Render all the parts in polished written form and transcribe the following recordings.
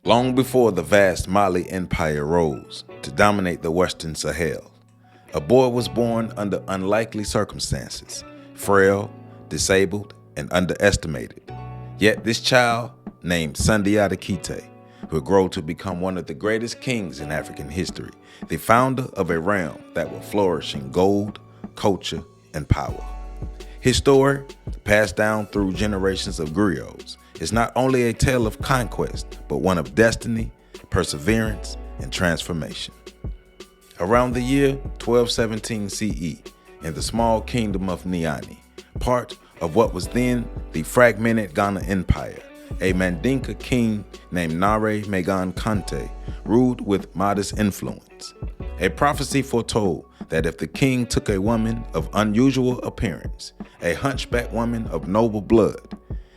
Long before the vast Mali Empire rose to dominate the Western Sahel, a boy was born under unlikely circumstances, frail, disabled, and underestimated. Yet this child, named Sundiata Keita, would grow to become one of the greatest kings in African history, the founder of a realm that will flourish in gold, culture, and power. His story, passed down through generations of griots, is not only a tale of conquest, but one of destiny, perseverance, and transformation. Around the year 1217 CE, in the small kingdom of Niani, part of what was then the fragmented Ghana Empire, a Mandinka king named Nare Megan Kante ruled with modest influence. A prophecy foretold that if the king took a woman of unusual appearance, a hunchback woman of noble blood,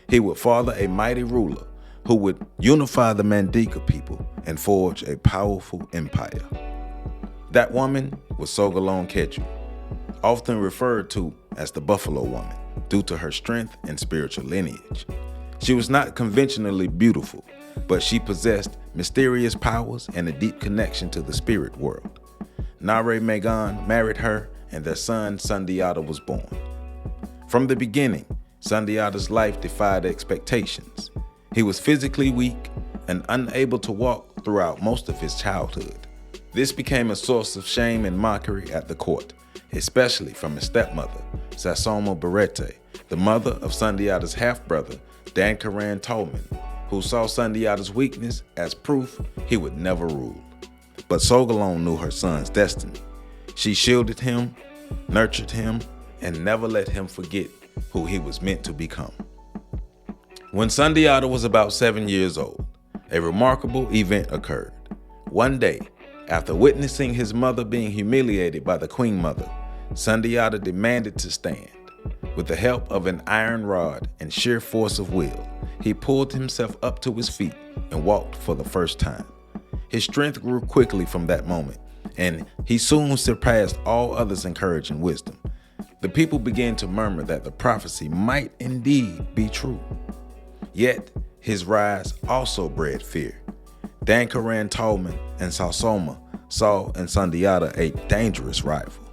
he would father a mighty ruler who would unify the Mandinka people and forge a powerful empire. That woman was Sogolon Ketu, often referred to as the Buffalo Woman due to her strength and spiritual lineage. She was not conventionally beautiful, but she possessed mysterious powers and a deep connection to the spirit world. Nare Megan married her, and their son Sundiata was born. From the beginning, Sundiata's life defied expectations. He was physically weak and unable to walk throughout most of his childhood. This became a source of shame and mockery at the court, especially from his stepmother, Sasoma Berete, the mother of Sundiata's half-brother, Dankaran Tolman, who saw Sundiata's weakness as proof he would never rule. But Sogolon knew her son's destiny. She shielded him, nurtured him, and never let him forget who he was meant to become. When Sundiata was about 7 years old, a remarkable event occurred. One day, after witnessing his mother being humiliated by the Queen Mother, Sundiata demanded to stand. With the help of an iron rod and sheer force of will, he pulled himself up to his feet and walked for the first time. His strength grew quickly from that moment, and he soon surpassed all others in courage and wisdom. The people began to murmur that the prophecy might indeed be true. Yet, his rise also bred fear. Dankaran Tolman and Sasoma saw in Sundiata a dangerous rival.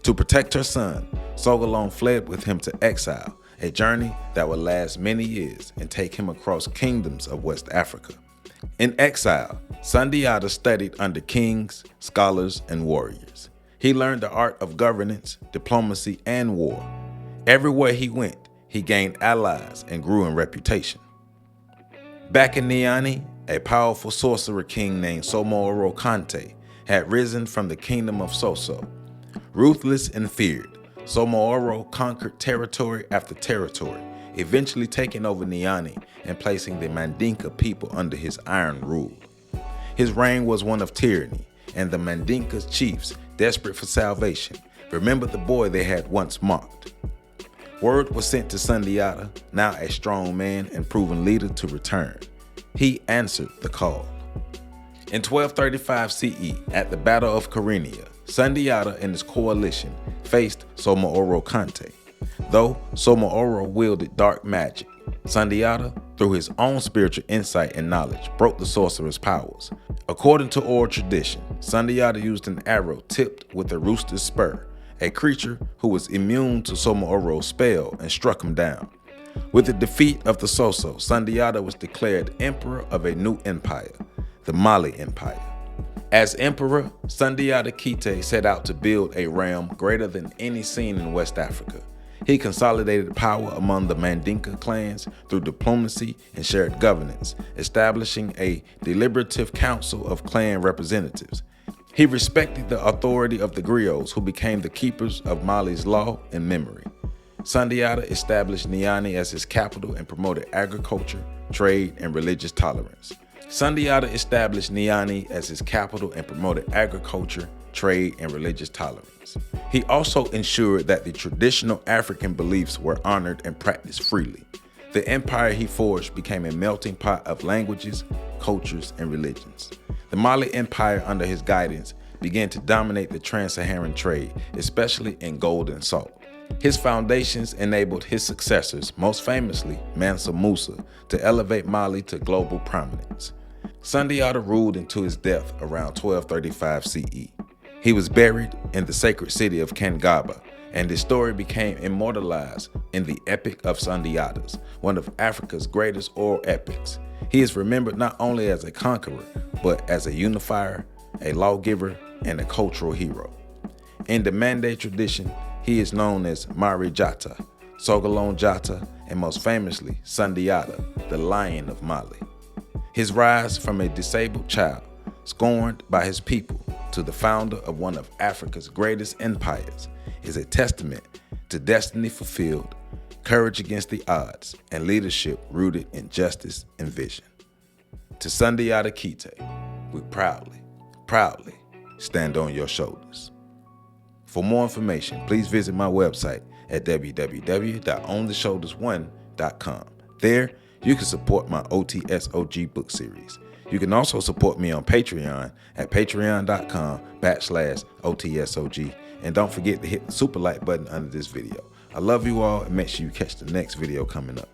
To protect her son, Sogolon fled with him to Exile, a journey that would last many years and take him across kingdoms of West Africa. In exile, Sundiata studied under kings, scholars, and warriors. He learned the art of governance, diplomacy, and war. Everywhere he went, he gained allies and grew in reputation. Back in Niani, a powerful sorcerer king named Somooro Kante had risen from the kingdom of Soso. Ruthless and feared, Somooro conquered territory after territory, eventually taking over Niani and placing the Mandinka people under his iron rule. His reign was one of tyranny, and the Mandinka chiefs, desperate for salvation, remembered the boy they had once mocked. Word was sent to Sundiata, now a strong man and proven leader, to return. He answered the call. In 1235 CE, at the Battle of Karinia, Sundiata and his coalition faced Somooro Kante. Though Somooro wielded dark magic, Sundiata, through his own spiritual insight and knowledge, broke the sorcerer's powers. According to oral tradition, Sundiata used an arrow tipped with a rooster's spur, a creature who was immune to Somooro's spell, and struck him down. With the defeat of the Soso, Sundiata was declared emperor of a new empire, the Mali Empire. As emperor, Sundiata Keita set out to build a realm greater than any seen in West Africa. He consolidated power among the Mandinka clans through diplomacy and shared governance, establishing a deliberative council of clan representatives. He respected the authority of the griots, who became the keepers of Mali's law and memory. Sundiata established Niani as his capital and promoted agriculture, trade, and religious tolerance. Sundiata established Niani as his capital and promoted agriculture, trade, and religious tolerance. He also ensured that the traditional African beliefs were honored and practiced freely. The empire he forged became a melting pot of languages, cultures, and religions. The Mali Empire, under his guidance, began to dominate the trans-Saharan trade, especially in gold and salt. His foundations enabled his successors, most famously Mansa Musa, to elevate Mali to global prominence. Sundiata ruled into his death around 1235 CE. He was buried in the sacred city of Kangaba, and his story became immortalized in the Epic of Sundiatas, one of Africa's greatest oral epics. He is remembered not only as a conqueror, but as a unifier, a lawgiver, and a cultural hero. In the Mande tradition, he is known as Mari Jata, Sogolon Jata, and most famously, Sundiata, the Lion of Mali. His rise from a disabled child, scorned by his people, to the founder of one of Africa's greatest empires is a testament to destiny fulfilled, courage against the odds, and leadership rooted in justice and vision. To Sundiata Keita, we proudly stand on your shoulders. For more information, please visit my website at www.ontheshoulders1.com. There, you can support my OTSOG book series. You can also support me on Patreon at patreon.com/OTSOG. And don't forget to hit the super like button under this video. I love you all, and make sure you catch the next video coming up.